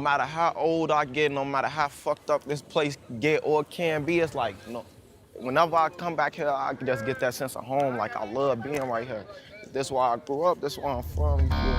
matter how old I get, no matter how fucked up this place get or can be, it's like, you know, whenever I come back here, I can just get that sense of home. Like, I love being right here. This is where I grew up, this is where I'm from, you feel me?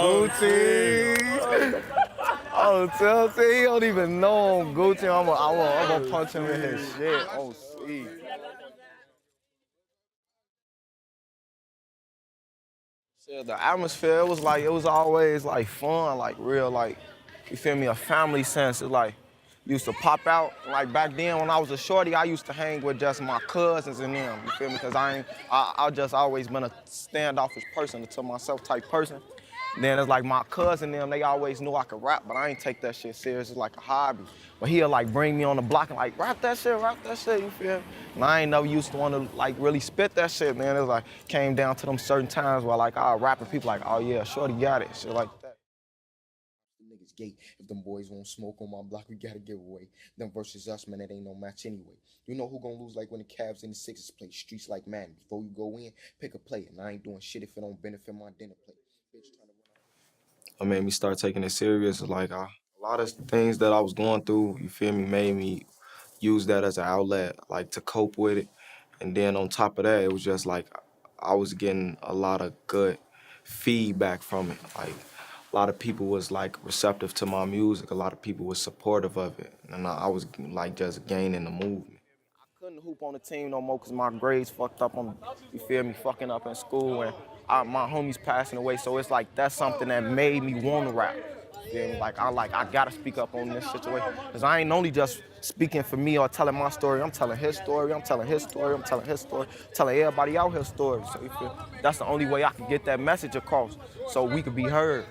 Gucci. Oh, tell he don't even know I'm Gucci. I'm gonna punch him in his shit. Oh, see. So the atmosphere, it was always like fun, like real, like, you feel me, a family sense. It's like, used to pop out. Like back then when I was a shorty, I used to hang with just my cousins and them, you feel me? Cause I just always been a standoffish person, a to myself type person. Then it's like my cousin them, they always knew I could rap, but I ain't take that shit serious. It's like a hobby. But he'll like bring me on the block and like, rap that shit, you feel me? And I ain't never used to want to like really spit that shit, man. It was like, came down to them certain times where like I'll rap and people like, oh yeah, shorty got it, shit like that. Niggas gay. If them boys won't smoke on my block, we gotta give away. Them versus us, man, it ain't no match anyway. You know who gonna lose like when the Cavs and the Sixers play streets like Madden. Before you go in, pick a play, and I ain't doing shit if it don't benefit my dinner plate. Bitch, trying to What made me start taking it serious is like a lot of things that I was going through, you feel me, made me use that as an outlet, like to cope with it. And then on top of that, it was just like I was getting a lot of good feedback from it. Like a lot of people was like receptive to my music. A lot of people was supportive of it. And I was like just gaining the movement. I couldn't hoop on the team no more because my grades fucked up. You feel me, fucking up in school. And my homies passing away. So it's like that's something that made me want to rap. You feel me? I gotta speak up on this situation. Because I ain't only just speaking for me or telling my story. I'm telling his story. I'm telling his story. I'm telling his story. Telling everybody out his story. So you feel that's the only way I can get that message across so we could be heard.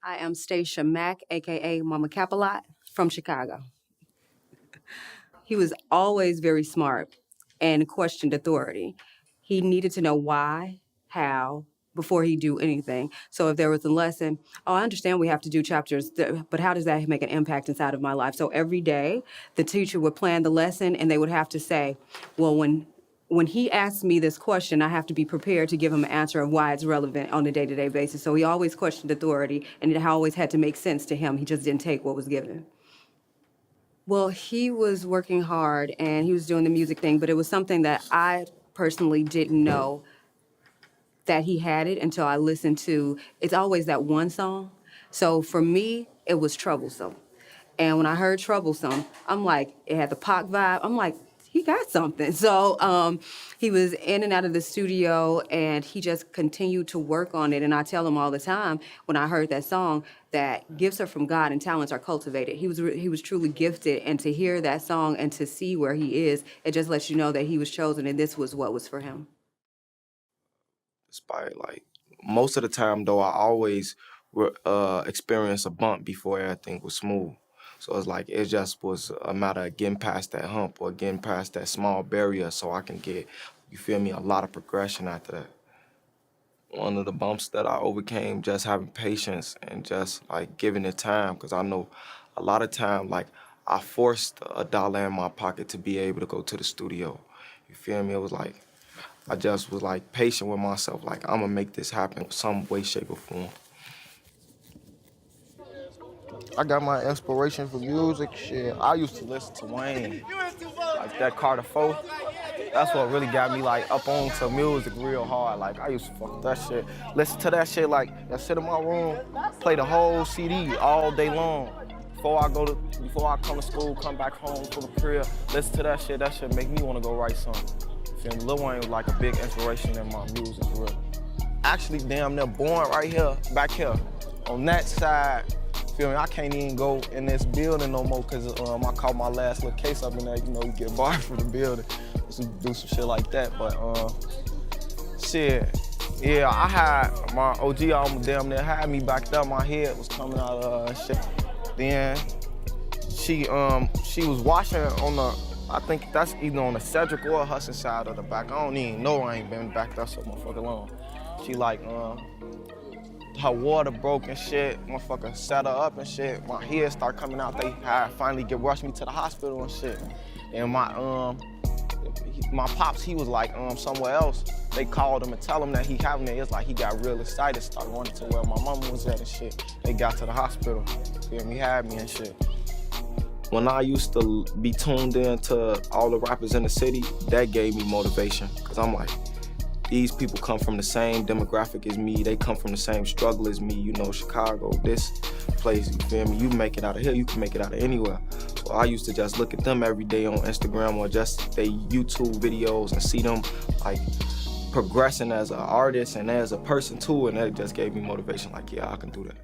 I am Stacia Mack, AKA Mama Capalot, from Chicago. He was always very smart and questioned authority. He needed to know why, how, before he do anything. So if there was a lesson, oh, I understand we have to do chapters, but how does that make an impact inside of my life? So every day, the teacher would plan the lesson and they would have to say, well, when he asks me this question, I have to be prepared to give him an answer of why it's relevant on a day-to-day basis. So he always questioned authority, and it always had to make sense to him. He just didn't take what was given. Well, he was working hard, and he was doing the music thing, but it was something that I personally didn't know that he had it until I listened to, it's always that one song. So for me, it was Troublesome. And when I heard Troublesome, I'm like, it had the Pac vibe. I'm like, he got something. So he was in and out of the studio, and he just continued to work on it. And I tell him all the time when I heard that song that gifts are from God and talents are cultivated. He was truly gifted, and to hear that song and to see where he is, it just lets you know that he was chosen and this was what was for him. Despite like most of the time though, I always experience a bump before everything was smooth. So it's like, it just was a matter of getting past that hump or getting past that small barrier so I can get, you feel me, a lot of progression after that. One of the bumps that I overcame, just having patience and just like giving it time, because I know a lot of time, like I forced $1 in my pocket to be able to go to the studio. You feel me? It was like, I just was like patient with myself, like I'm gonna make this happen some way, shape, or form. I got my inspiration for music, shit. I used to listen to Wayne, like that Carter 4. That's what really got me like up onto music real hard. Like I used to fuck that shit. Listen to that shit, like that shit in my room, play the whole CD all day long. Before I come to school, come back home to the crib, listen to that shit make me wanna go write something. Feel me? Lil Wayne was like a big inspiration in my music, really. Actually damn near born right here, back here. on that side, feel me, I can't even go in this building no more because I caught my last little case up in there. You know, you get barred from the building, do some shit like that. But shit, yeah, I had my OG almost damn near had me backed up. My head was coming out of shit. Then she was washing on the, I think that's either on the Cedric or Hudson side of the back. I don't even know. I ain't been backed up so motherfucking long. She like her water broke and shit. Motherfucker set her up and shit. My head start coming out. They had finally rushed me to the hospital and shit. And my pops, he was like somewhere else. They called him and tell him that he having it. It's like he got real excited, started running to where my mama was at and shit. They got to the hospital. Feel me, had me and shit. When I used to be tuned in to all the rappers in the city, that gave me motivation. Cause I'm like, these people come from the same demographic as me. They come from the same struggle as me. You know, Chicago, this place, you feel me? You make it out of here, you can make it out of anywhere. So I used to just look at them every day on Instagram or just their YouTube videos and see them like progressing as an artist and as a person too. And that just gave me motivation, like, yeah, I can do that.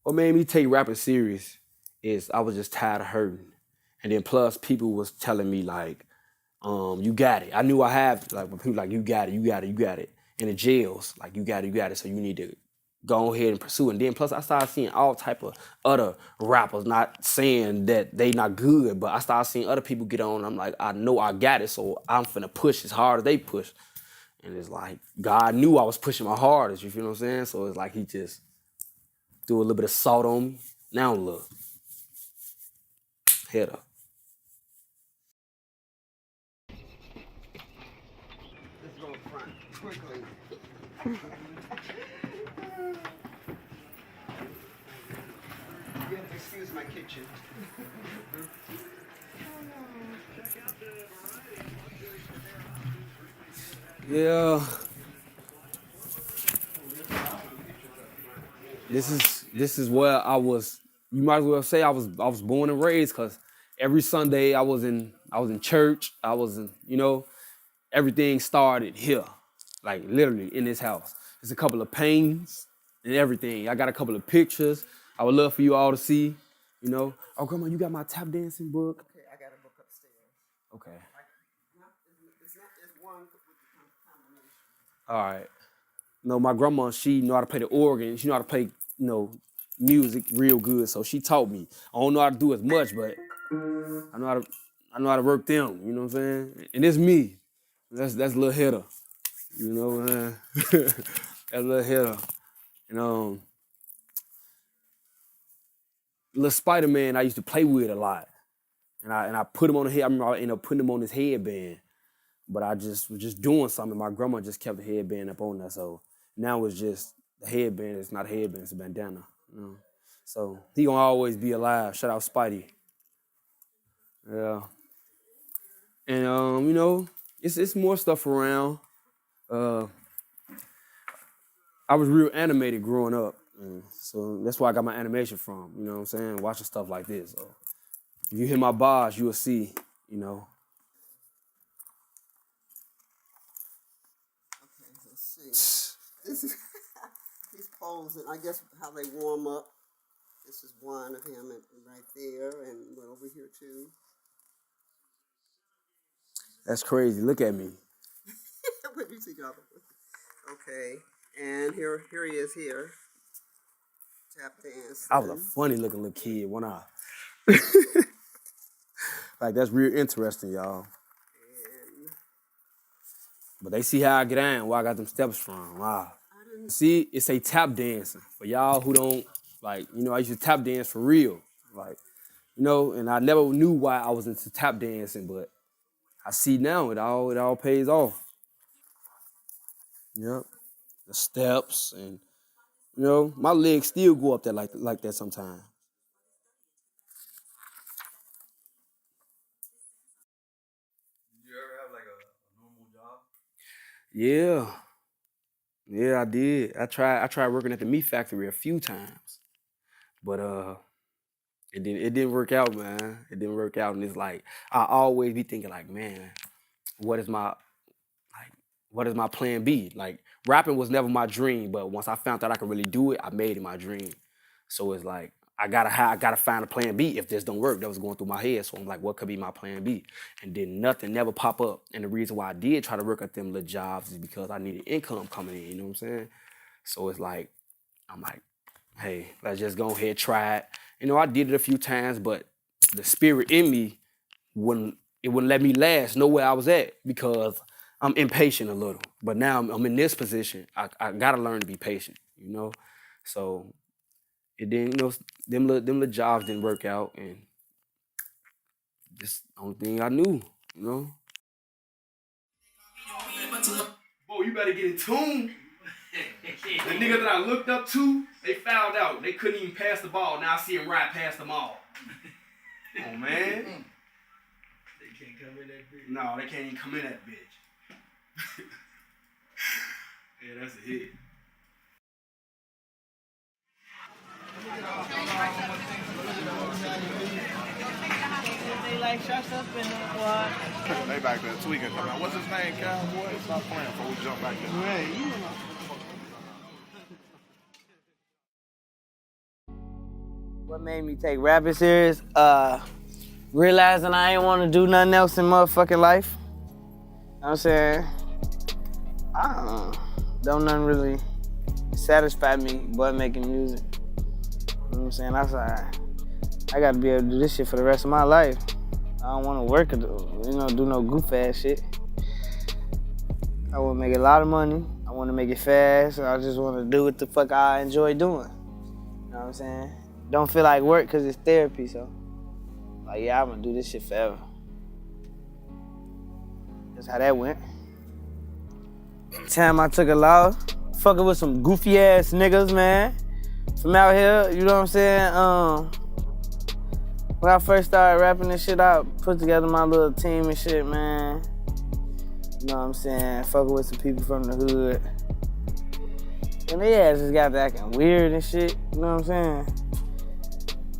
What made me take rapping serious is I was just tired of hurting. And then plus people was telling me like, you got it. I knew I have, like when people like, you got it, you got it, you got it. In the jails, like you got it, so you need to go ahead and pursue it. And then plus I started seeing all type of other rappers, not saying that they not good, but I started seeing other people get on. I'm like, I know I got it, so I'm finna push as hard as they push. And it's like, God knew I was pushing my hardest, you feel what I'm saying? So it's like he just threw a little bit of salt on me. Now look, head up. Let's go front quickly. You have to excuse my kitchen. Yeah. This is where I was. You might as well say I was born and raised, cause every Sunday I was in church. I was in, you know, everything started here, like literally in this house. There's a couple of paintings and everything. I got a couple of pictures. I would love for you all to see. You know, oh grandma, you got my tap dancing book. Okay, I got a book upstairs. Okay. It's one with the combination. All right. No, my grandma, she know how to play the organ. She know how to play, you know, music real good. So she taught me. I don't know how to do as much, but I know how to work them. You know what I'm saying? And it's me. That's Lil Hitta. You know what I'm saying? That's Lil Hitta. And Lil Spider-Man, I used to play with a lot. And I put him on the head. I remember I ended up putting him on his headband. But I just was just doing something. My grandma just kept the headband up on there. So now it's just the headband. It's not a headband, it's a bandana. You know? So he gonna always be alive. Shout out Spidey. Yeah. And you know, it's more stuff around. I was real animated growing up. So that's where I got my animation from. You know what I'm saying? Watching stuff like this. So if you hear my bars, you will see, you know. Okay, let's see. This is he's posing. I guess how they warm up. This is one of him right there, and one over here too. That's crazy. Look at me. What do you see, Calboy? Okay, and here he is here. Tap dance. I was a funny looking little kid, one eye. Like that's real interesting, y'all. But they see how I get down, where I got them steps from. Wow. See, it's a tap dancing. For y'all who don't, like, you know, I used to tap dance for real. Like, you know, and I never knew why I was into tap dancing, but I see now it all pays off. Yep. The steps and, you know, my legs still go up there like that sometimes. You ever have like a normal job? Yeah. Yeah, I did. I tried working at the meat factory a few times. But it didn't work out, man. It didn't work out. And it's like I always be thinking like, man, what is my plan B? Like rapping was never my dream, but once I found out I could really do it, I made it my dream. So it's like I gotta find a plan B if this don't work. That was going through my head. So I'm like, what could be my plan B? And then nothing never pop up. And the reason why I did try to work at them little jobs is because I needed income coming in, you know what I'm saying? So it's like, I'm like, hey, let's just go ahead, try it. You know, I did it a few times, but the spirit in me wouldn't let me last know where I was at because I'm impatient a little. But now I'm in this position. I gotta learn to be patient, you know? So it didn't, you know, them little jobs didn't work out, and this the only thing I knew, you know? Boy, you better get in tune. The nigga that I looked up to, they fouled out. They couldn't even pass the ball. Now I see him ride past them all. Oh, man. They can't come in that bitch. No, they can't even come in that bitch. Yeah, that's a hit. They like shuts up in the quad. They back there tweaking. Come on. What's his name, Calboy? Stop playing before we jump back there. Right, you know. What made me take rapping serious? Realizing I ain't want to do nothing else in motherfucking life. You know what I'm saying? Don't nothing really satisfy me but making music. You know what I'm saying? That's why I got to be able to do this shit for the rest of my life. I don't want to work or do no goof ass shit. I want to make a lot of money. I want to make it fast. I just want to do what the fuck I enjoy doing. You know what I'm saying? Don't feel like work because it's therapy, so. Like, yeah, I'm going to do this shit forever. That's how that went. Time I took a loss, fucking with some goofy ass niggas, man. From out here, you know what I'm saying? When I first started rapping this shit, I put together my little team and shit, man. You know what I'm saying? Fucking with some people from the hood. And they just got acting weird and shit, you know what I'm saying?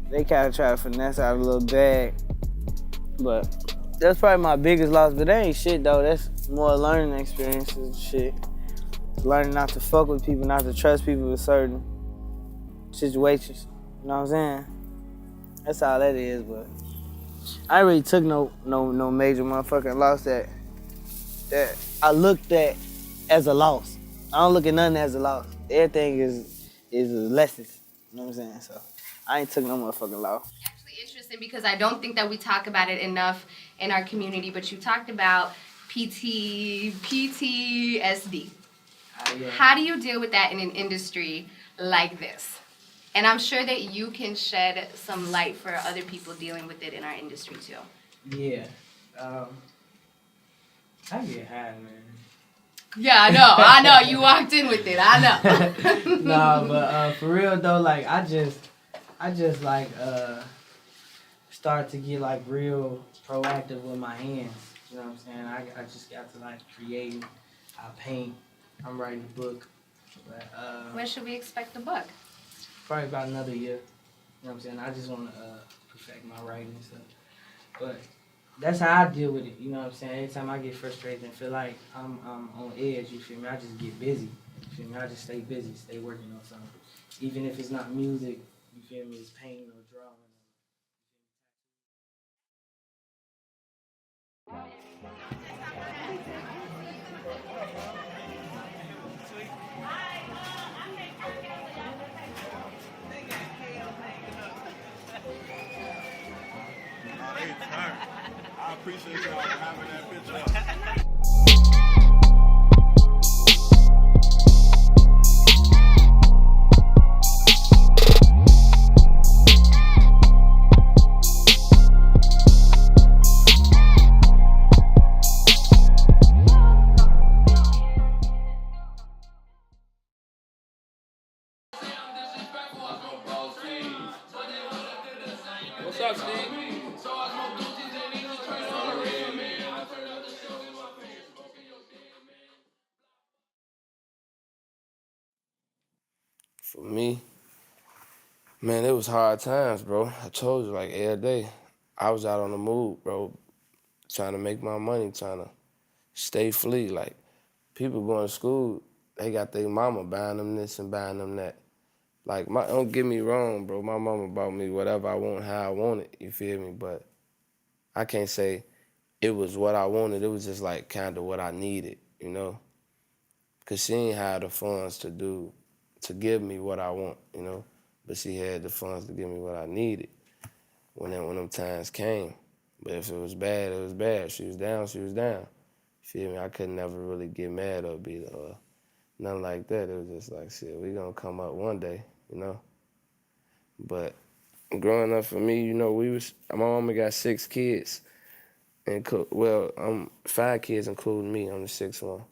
They kind of try to finesse out a little bag. But that's probably my biggest loss, but that ain't shit though. That's more learning experiences and shit. Learning not to fuck with people, not to trust people with certain situations. You know what I'm saying? That's all that is, but I ain't really took no major motherfucking loss that I looked at as a loss. I don't look at nothing as a loss. Everything is a lesson. You know what I'm saying? So I ain't took no motherfucking loss. Actually interesting because I don't think that we talk about it enough in our community, but you talked about PTSD. Yeah. How do you deal with that in an industry like this? And I'm sure that you can shed some light for other people dealing with it in our industry too. Yeah. I get high, man. Yeah, I know. You walked in with it. I know. Nah, but for real though, like I just like start to get like real proactive with my hands. You know what I'm saying? I just got to like create. I paint. I'm writing a book. But, When should we expect the book? Probably about another year. You know what I'm saying? I just want to perfect my writing and stuff. But that's how I deal with it. You know what I'm saying? Every time I get frustrated and feel like I'm on edge, you feel me? I just get busy. You feel me? I just stay busy, stay working on something. Even if it's not music, you feel me? It's painting or drawing. I appreciate y'all having that picture up. For me, man, it was hard times, bro. I told you, like, every day, I was out on the move, bro, trying to make my money, trying to stay free. Like, people going to school, they got their mama buying them this and buying them that. Like, don't get me wrong, bro. My mama bought me whatever I want, how I want it, you feel me? But I can't say it was what I wanted. It was just, like, kind of what I needed, you know? Because she ain't had the funds to give me what I want, you know? But she had the funds to give me what I needed when them times came. But if it was bad, it was bad. If she was down, she was down. You feel me? I could never really get mad or be nothing like that. It was just like, shit, we gonna come up one day, you know? But growing up for me, you know, my mama got 6 kids. And 5 kids including me. I'm the 6th one.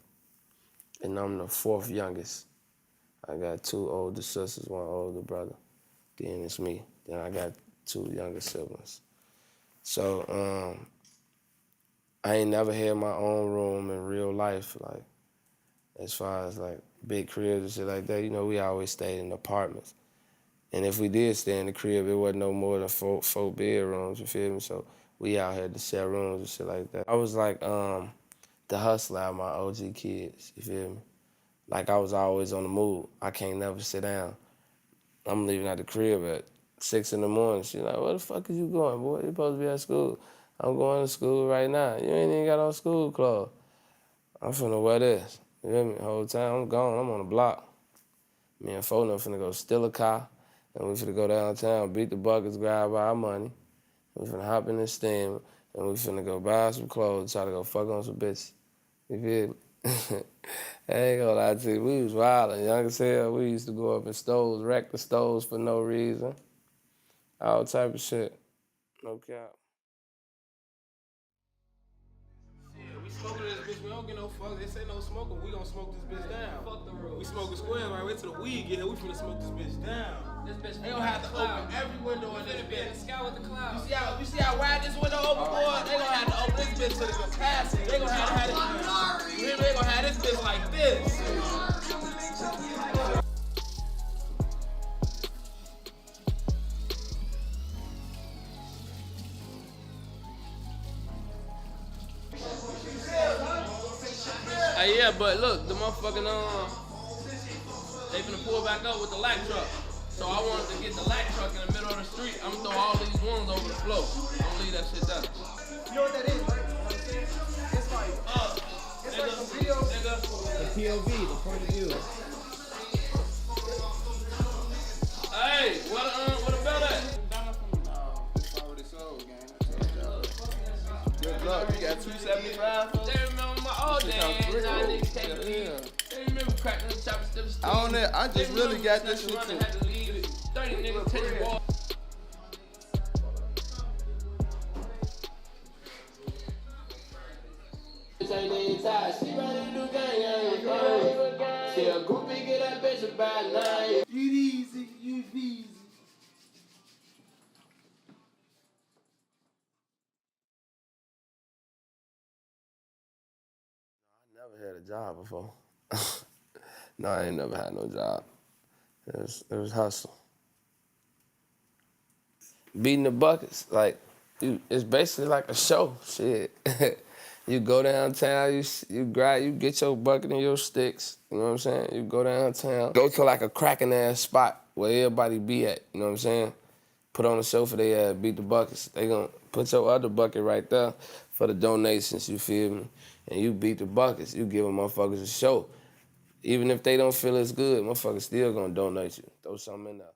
And I'm the 4th youngest. I got 2 older sisters, 1 older brother. Then it's me. Then I got 2 younger siblings. So I ain't never had my own room in real life, like, as far as, like, big cribs and shit like that. You know, we always stayed in apartments. And if we did stay in the crib, it wasn't no more than 4 bedrooms, you feel me? So we out here to share rooms and shit like that. I was like the hustler out of my OG kids, you feel me? Like, I was always on the move. I can't never sit down. I'm leaving out the crib at 6 in the morning. She's like, where the fuck is you going, boy? You supposed to be at school. I'm going to school right now. You ain't even got on school clothes. I'm finna wear this. You hear me? The whole time I'm gone, I'm on the block. Me and Fona finna go steal a car, and we finna go downtown, beat the buckets, grab our money. We finna hop in this steam, and we finna go buy some clothes, try to go fuck on some bitches. You feel me? I ain't gonna lie to you, we was wild and young as hell. We used to go up in stores, wreck the stores for no reason. All type of shit. No cap. We smoking this bitch, we don't get no fuck. They say no smoking, we gon' smoke this bitch down. Fuck the rules. We smoking square right? Wait till the weed get here, we finna smoke this bitch down. This bitch they gon' have to open every window in this bitch. Sky with the clouds. You see how wide this window open, boy? They gon' have to open this bitch to the capacity. They gon' have to have this. They gon' have this bitch like this. Hey, yeah, but look, the motherfucking, they finna pull back up with the lack truck. So I wanted to get the lack truck in the middle of the street. I'm gonna throw all these ones over the floor. I'm gonna leave that shit down. You know what that is, right? It's like some videos. The POV, the point of view. Hey, what about that? It's already sold, gang. Good luck, you got 275 for? They remember my old days. They remember cracking the chopper still. I don't know, I just really got this shit too. 30 niggas take the wall. She ready to do gang. She a groupie, get that bitch about 9. You easy. I never had a job before. No, I ain't never had no job. It was hustle. Beating the buckets, like, it's basically like a show, shit. You go downtown, you get your bucket and your sticks, you know what I'm saying? You go downtown, go to like a cracking ass spot where everybody be at, you know what I'm saying? Put on a show for they beat the buckets. They gonna put your other bucket right there for the donations, you feel me? And you beat the buckets, you give them motherfuckers a show. Even if they don't feel as good, motherfuckers still gonna donate you. Throw something in there.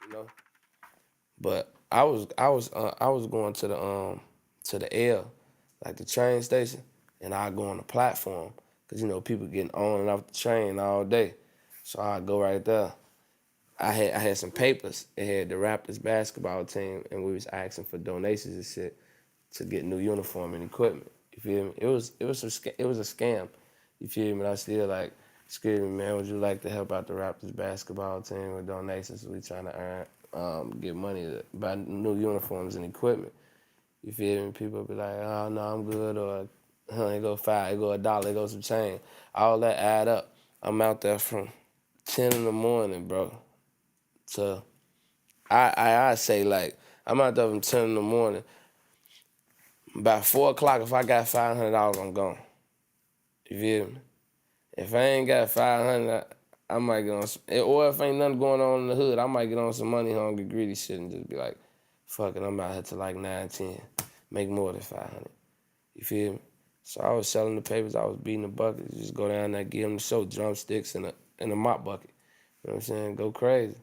You know? But I was going to the L, like the train station, and I go on the platform, cause you know people getting on and off the train all day, so I go right there. I had some papers. It had the Raptors basketball team, and we was asking for donations and shit to get new uniform and equipment. You feel me? It was a scam. You feel me? And I still screaming, man, would you like to help out the Raptors basketball team with donations we trying to earn get money to buy new uniforms and equipment. You feel me? People be like, oh, no, I'm good, or it go $5, it go $1, it go some change. All that add up. I'm out there from 10 in the morning, bro, to, I say, like, I'm out there from 10 in the morning. By 4 o'clock, if I got $500, I'm gone. You feel me? If I ain't got 500, I might get on some, or if ain't nothing going on in the hood, I might get on some money hungry, greedy shit and just be like, fuck it, I'm out here till like 9, 10, make more than 500. You feel me? So I was selling the papers, I was beating the buckets, just go down there, give them the show, drumsticks and a mop bucket. You know what I'm saying? Go crazy.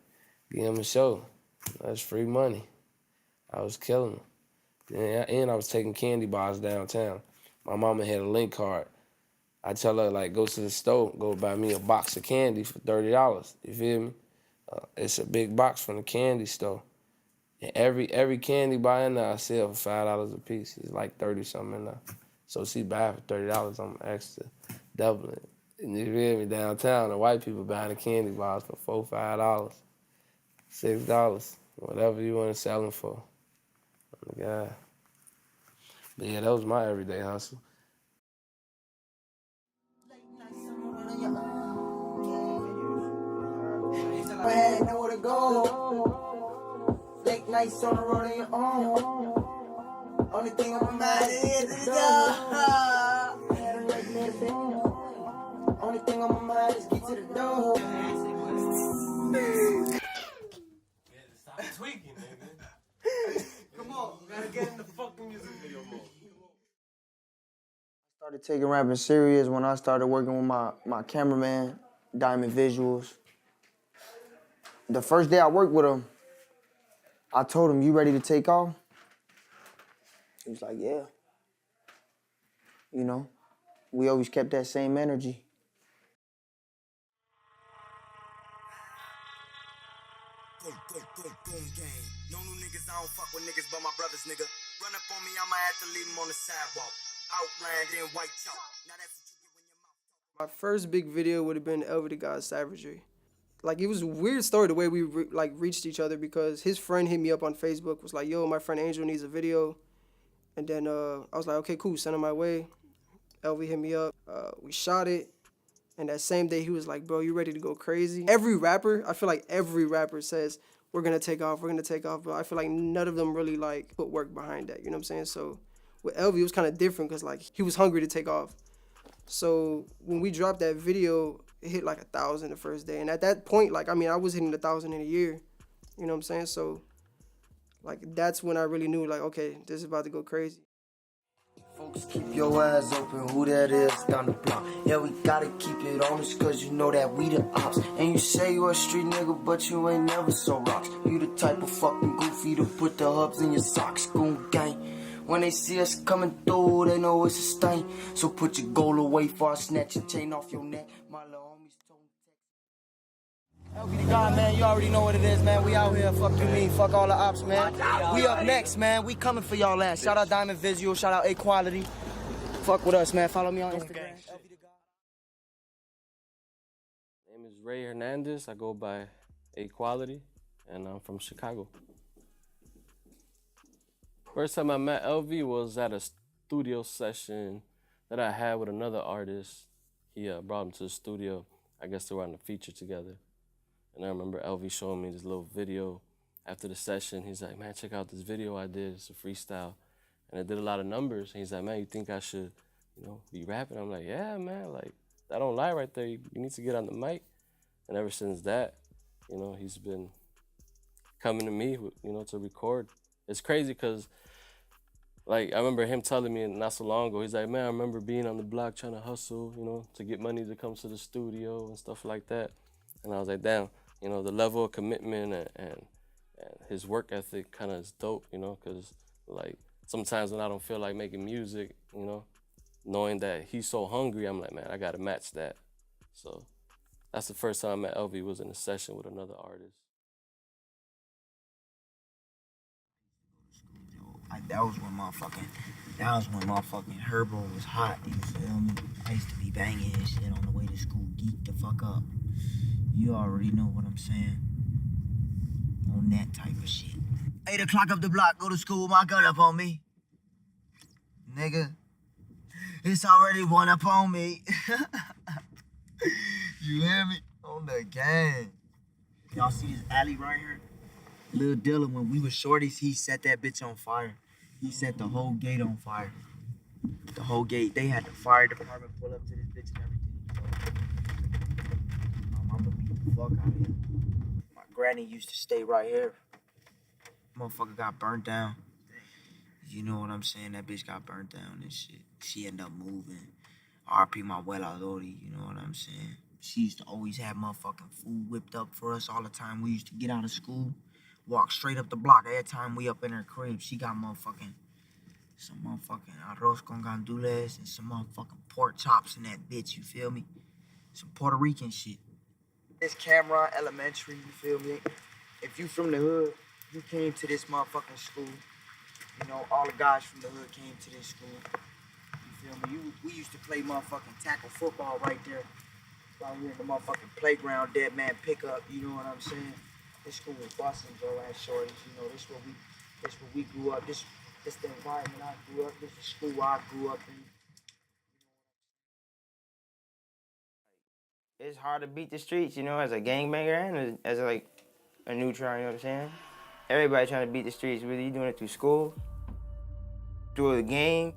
Give them a show. That's free money. I was killing them. And I was taking candy bars downtown. My mama had a link card. I tell her, like, go to the store, go buy me a box of candy for $30. You feel me? It's a big box from the candy store. And every candy bar in there I sell for $5 a piece. It's like 30 something in there. So she buy it for $30, I'm extra doubling it. And you feel me? Downtown, the white people buying the candy bars for $4, $5, $6, whatever you want to sell them for. Oh my God. But yeah, that was my everyday hustle. I had nowhere to go. Late nights on the road on your own. Only thing on my mind is the door. Only thing on my mind is get to the door. Stop tweaking, nigga. Come on, we gotta get in the fucking music video mode. I started taking rapping serious when I started working with my cameraman, Diamond Visuals. The first day I worked with him, I told him, you ready to take off? He was like, yeah. You know, we always kept that same energy. Boom gang. No new niggas, I don't fuck with niggas but my brothers, nigga. Run up on me, I'ma have to leave them on the sidewalk. Outlined in white chalk. Now that's what you get when your mouth. My first big video would have been Elvy The God Savagery. Like, it was a weird story the way we reached each other, because his friend hit me up on Facebook, was like, yo, my friend Angel needs a video. And then I was like, okay, cool, send him my way. Elvy hit me up, we shot it. And that same day he was like, bro, you ready to go crazy? Every rapper, I feel like every rapper says, we're gonna take off, but I feel like none of them really like put work behind that, you know what I'm saying? So with Elvy, it was kind of different, because like he was hungry to take off. So when we dropped that video, it hit like 1,000 the first day. And at that point, like, I mean, I was hitting 1,000 in a year. You know what I'm saying? So, like, that's when I really knew, like, okay, this is about to go crazy. Folks, keep your eyes open, who that is down the block. Yeah, we gotta keep it honest, cause you know that we the ops. And you say you a street nigga, but you ain't never so rocks. You the type of fucking goofy to put the hubs in your socks. Goon gang. When they see us coming through, they know it's a stain. So put your goal away before I snatch your chain off your neck. My little homies told me. Elvy The God, man, you already know what it is, man. We out here, fuck you mean, fuck all the ops, man. We up next, man. We coming for y'all ass. Shout out Diamond Visual, shout out Equality. Fuck with us, man. Follow me on Instagram. Elvy The God. My name is Ray Hernandez. I go by Equality, and I'm from Chicago. First time I met Elvy was at a studio session that I had with another artist. He brought him to the studio. I guess they were on the feature together. And I remember Elvy showing me this little video after the session. He's like, man, check out this video I did. It's a freestyle. And I did a lot of numbers. And he's like, man, you think I should, be rapping? I'm like, yeah, man, like, I don't lie right there. You need to get on the mic. And ever since that, he's been coming to me, to record. It's crazy because, like, I remember him telling me not so long ago, he's like, man, I remember being on the block trying to hustle, to get money to come to the studio and stuff like that. And I was like, damn, the level of commitment and his work ethic kind of is dope, because, like, sometimes when I don't feel like making music, knowing that he's so hungry, I'm like, man, I got to match that. So that's the first time I met Elvy, was in a session with another artist. That was when motherfucking Herbo was hot, you feel me? I used to be banging his shit on the way to school, geek the fuck up. You already know what I'm saying. On that type of shit. 8 o'clock up the block, go to school with my gun up on me. Nigga, it's already one up on me. You hear me? On the game. Y'all see this alley right here? Lil Dylan, when we was shorties, he set that bitch on fire. He set the whole gate on fire. The whole gate. They had the fire department pull up to this bitch and everything. My mama beat the fuck out of him. My granny used to stay right here. Motherfucker got burnt down. You know what I'm saying? That bitch got burnt down and shit. She ended up moving. RP my abuela Lori, you know what I'm saying? She used to always have motherfucking food whipped up for us all the time. We used to get out of school, walk straight up the block. Every time we up in her crib, she got some motherfucking arroz con gandules and some motherfucking pork chops in that bitch, you feel me? Some Puerto Rican shit. This Cameron Elementary, you feel me? If you from the hood, you came to this motherfucking school. You know, all the guys from the hood came to this school. You feel me? We used to play motherfucking tackle football right there. Out here in the motherfucking playground, dead man pickup, you know what I'm saying? This school was busting, bro, ass shorties. You know, this where we grew up. This the environment I grew up. This is the school I grew up in. It's hard to beat the streets, you know, as a gangbanger and as like a neutral, you know what I'm saying? Everybody trying to beat the streets, whether you doing it through school, through the game,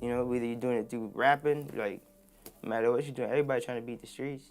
you know, whether you're doing it through rapping, like, no matter what you're doing, everybody trying to beat the streets.